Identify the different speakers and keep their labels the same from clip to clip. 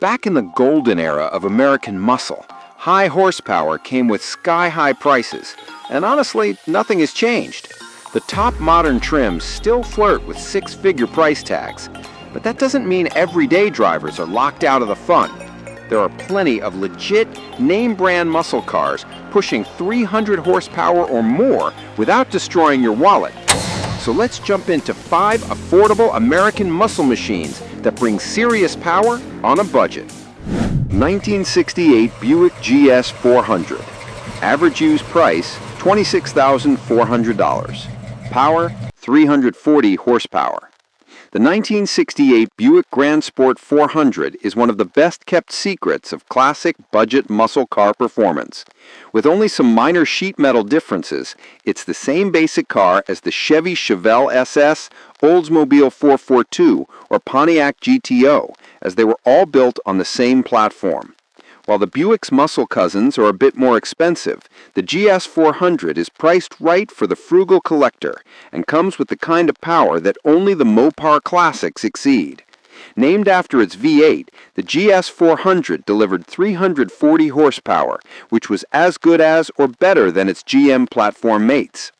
Speaker 1: Back in the golden era of American muscle, high horsepower came with sky-high prices, and honestly, nothing has changed. The top modern trims still flirt with six-figure price tags, but that doesn't mean everyday drivers are locked out of the fun. There are plenty of legit, name-brand muscle cars pushing 300 horsepower or more without destroying your wallet. So let's jump into 5 affordable American muscle machines that bring serious power on a budget. 1968 Buick GS 400. Average used price, $26,400. Power, 340 horsepower. The 1968 Buick Grand Sport 400 is one of the best-kept secrets of classic budget muscle car performance. With only some minor sheet metal differences, it's the same basic car as the Chevy Chevelle SS, Oldsmobile 442, or Pontiac GTO, as they were all built on the same platform. While the Buick's muscle cousins are a bit more expensive, the GS 400 is priced right for the frugal collector and comes with the kind of power that only the Mopar classics exceed. Named after its V8, the GS 400 delivered 340 horsepower, which was as good as or better than its GM platform mates.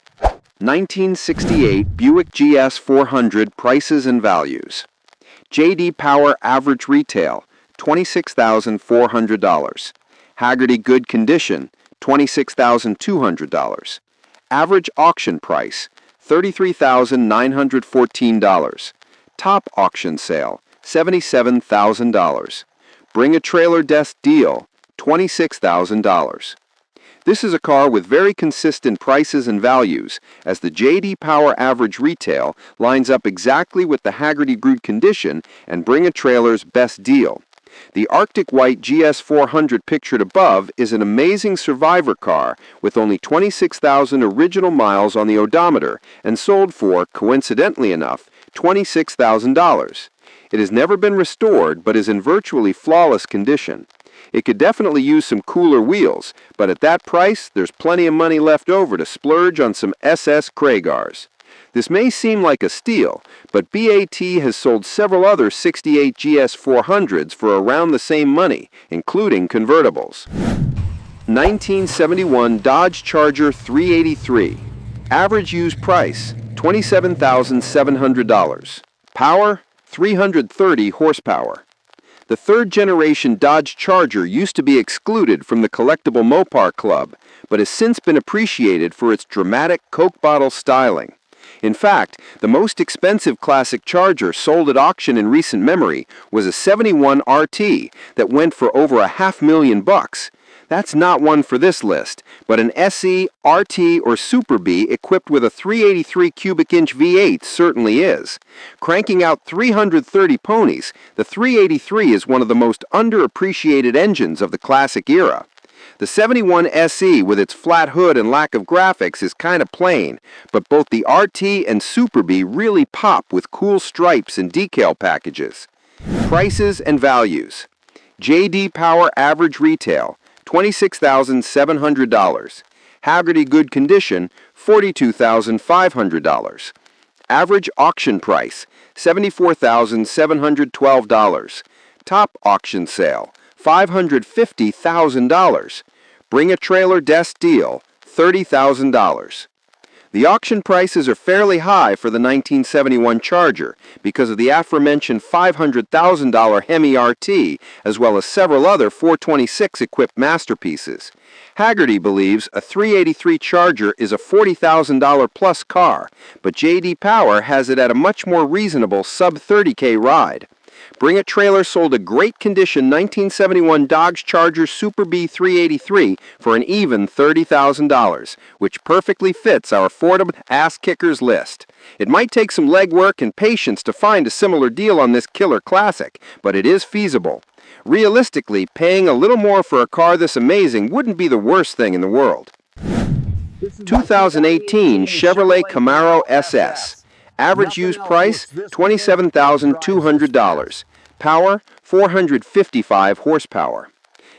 Speaker 1: 1968 Buick GS 400 prices and values. J.D. Power average retail, $26,400. Hagerty good condition, $26,200. Average auction price, $33,914. Top auction sale, $77,000. Bring a trailer desk deal, $26,000. This is a car with very consistent prices and values, as the J.D. Power average retail lines up exactly with the Hagerty good condition and Bring a Trailer's best deal. The Arctic White GS 400 pictured above is an amazing survivor car with only 26,000 original miles on the odometer and sold for, coincidentally enough, $26,000. It has never been restored but is in virtually flawless condition. It could definitely use some cooler wheels, but at that price, there's plenty of money left over to splurge on some SS Cragars. This may seem like a steal, but BAT has sold several other 68 GS 400s for around the same money, including convertibles. 1971 Dodge Charger 383. Average used price, $27,700. Power, 330 horsepower. The third-generation Dodge Charger used to be excluded from the collectible Mopar Club, but has since been appreciated for its dramatic Coke bottle styling. In fact, the most expensive classic Charger sold at auction in recent memory was a 71 RT that went for over $500,000. That's not one for this list, but an SE, RT, or Super B equipped with a 383 cubic inch V8 certainly is. Cranking out 330 ponies, the 383 is one of the most underappreciated engines of the classic era. The 71 SE with its flat hood and lack of graphics is kind of plain, but both the RT and Super B really pop with cool stripes and decal packages. Prices and values. J.D. Power average retail, $26,700. Hagerty good condition, $42,500. Average auction price, $74,712. Top auction sale, $550,000. Bring a trailer desk deal, $30,000. The auction prices are fairly high for the 1971 Charger because of the aforementioned $500,000 Hemi RT, as well as several other 426 equipped masterpieces. Hagerty believes a 383 Charger is a $40,000 plus car, but J.D. Power has it at a much more reasonable sub-$30K ride. Bring a Trailer sold a great condition 1971 Dodge Charger Super B 383 for an even $30,000, which perfectly fits our affordable ass kickers list. It might take some legwork and patience to find a similar deal on this killer classic, but it is feasible. Realistically, paying a little more for a car this amazing wouldn't be the worst thing in the world. 2018 Chevrolet Camaro SS. Average used price, $27,200. Power, 455 horsepower.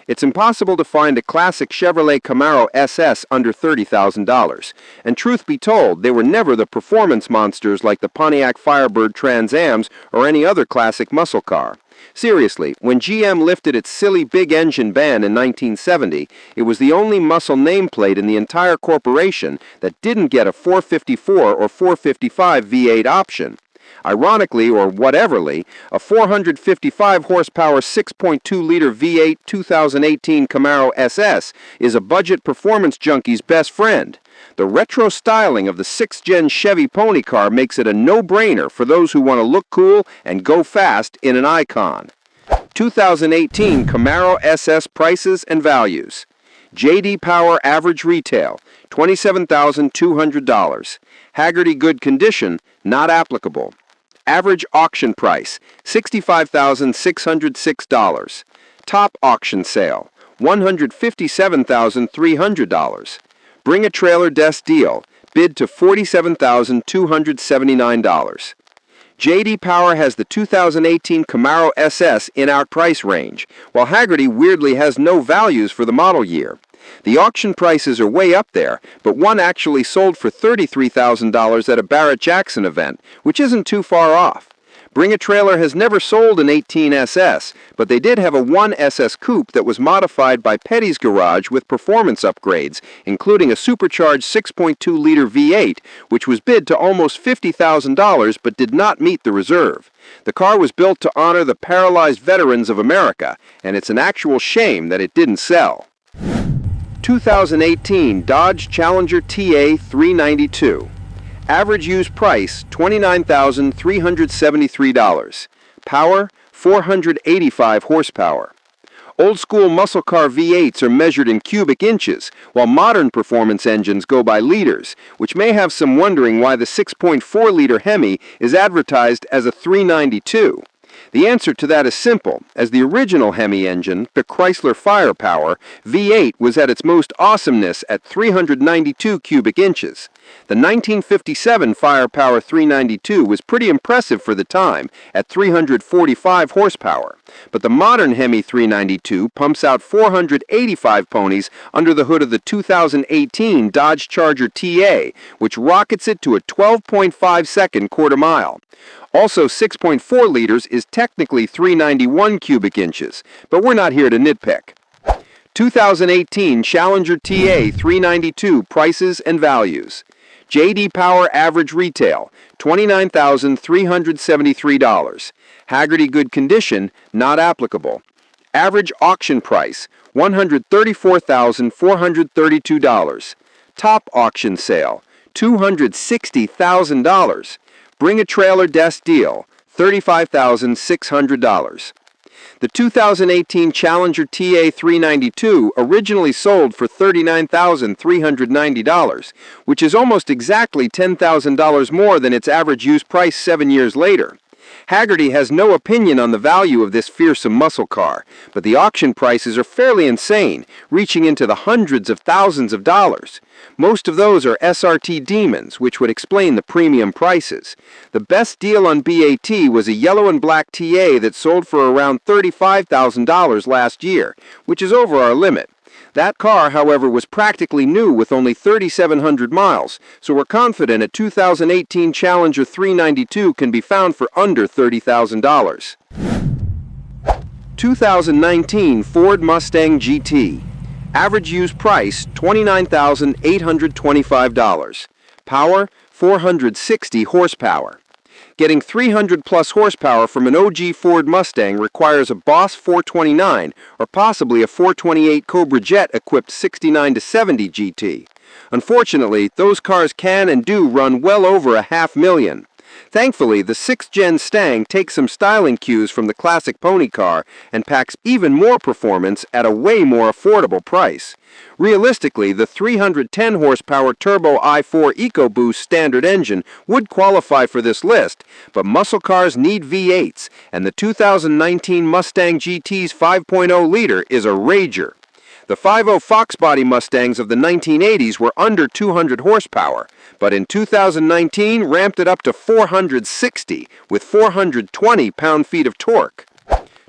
Speaker 1: It's impossible to find a classic Chevrolet Camaro SS under $30,000, and truth be told, they were never the performance monsters like the Pontiac Firebird Trans Ams or any other classic muscle car. Seriously, when GM lifted its silly big engine ban in 1970, it was the only muscle nameplate in the entire corporation that didn't get a 454 or 455 V8 option. Ironically, or whateverly, a 455 horsepower 6.2-liter V8 2018 Camaro SS is a budget performance junkie's best friend. The retro styling of the 6th-gen Chevy Pony car makes it a no-brainer for those who want to look cool and go fast in an icon. 2018 Camaro SS prices and values. J.D. Power average retail, $27,200. Hagerty good condition, not applicable. Average auction price, $65,606. Top auction sale, $157,300. Bring a trailer desk deal, bid to $47,279. J.D. Power has the 2018 Camaro SS in our price range, while Hagerty weirdly has no values for the model year. The auction prices are way up there, but one actually sold for $33,000 at a Barrett-Jackson event, which isn't too far off. Bring a Trailer has never sold an 18 SS, but they did have a 1 SS Coupe that was modified by Petty's Garage with performance upgrades, including a supercharged 6.2-liter V8, which was bid to almost $50,000 but did not meet the reserve. The car was built to honor the paralyzed veterans of America, and it's an actual shame that it didn't sell. 2018 Dodge Challenger TA 392. Average used price, $29,373. Power, 485 horsepower. Old school muscle car V8s are measured in cubic inches, while modern performance engines go by liters, which may have some wondering why the 6.4-liter Hemi is advertised as a 392. The answer to that is simple, as the original Hemi engine, the Chrysler Firepower, V8 was at its most awesomeness at 392 cubic inches. The 1957 Firepower 392 was pretty impressive for the time, at 345 horsepower, but the modern Hemi 392 pumps out 485 ponies under the hood of the 2018 Dodge Charger TA, which rockets it to a 12.5-second quarter-mile. Also, 6.4 liters is technically 391 cubic inches, but we're not here to nitpick. 2018 Challenger TA 392 prices and values. J.D. Power average retail, $29,373. Hagerty good condition, not applicable. Average auction price, $134,432. Top auction sale, $260,000. Bring a trailer desk deal, $35,600. The 2018 Challenger TA 392 originally sold for $39,390, which is almost exactly $10,000 more than its average used price 7 years later. Hagerty has no opinion on the value of this fearsome muscle car, but the auction prices are fairly insane, reaching into the hundreds of thousands of dollars. Most of those are SRT demons, which would explain the premium prices. The best deal on BAT was a yellow and black TA that sold for around $35,000 last year, which is over our limit. That car, however, was practically new with only 3,700 miles, so we're confident a 2018 Challenger 392 can be found for under $30,000. 2019 Ford Mustang GT. Average used price, $29,825. Power, 460 horsepower. Getting 300-plus horsepower from an OG Ford Mustang requires a Boss 429 or possibly a 428 Cobra Jet-equipped 69-70 GT. Unfortunately, those cars can and do run well over $500,000. Thankfully, the 6th-gen Stang takes some styling cues from the classic pony car and packs even more performance at a way more affordable price. Realistically, the 310-horsepower turbo i4 EcoBoost standard engine would qualify for this list, but muscle cars need V8s, and the 2019 Mustang GT's 5.0-liter is a rager. The 5.0 Fox body Mustangs of the 1980s were under 200 horsepower, but in 2019 ramped it up to 460 with 420 pound-feet of torque.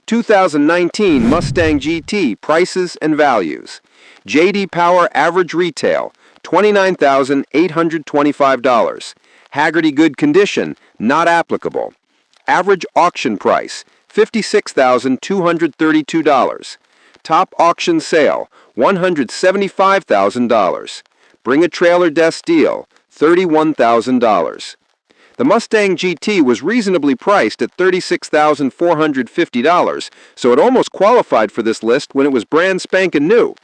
Speaker 1: 2019 Mustang GT prices and values. JD Power average retail $29,825. Haggerty good condition not applicable. Average auction price $56,232. Top auction sale $175,000. Bring a trailer desk deal $31,000. The Mustang GT was reasonably priced at $36,450, so it almost qualified for this list when it was brand spankin' new.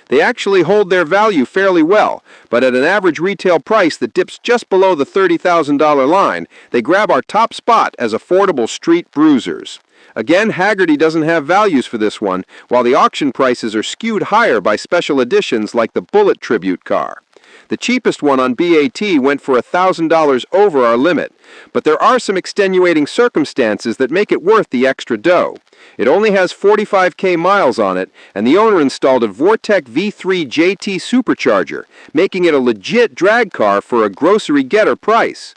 Speaker 1: They actually hold their value fairly well, but at an average retail price that dips just below the $30,000 line, they grab our top spot as affordable street bruisers. Again, Haggerty doesn't have values for this one, while the auction prices are skewed higher by special editions like the Bullet Tribute car. The cheapest one on BAT went for $1,000 over our limit, but there are some extenuating circumstances that make it worth the extra dough. It only has 45K miles on it, and the owner installed a Vortec V3 JT supercharger, making it a legit drag car for a grocery getter price.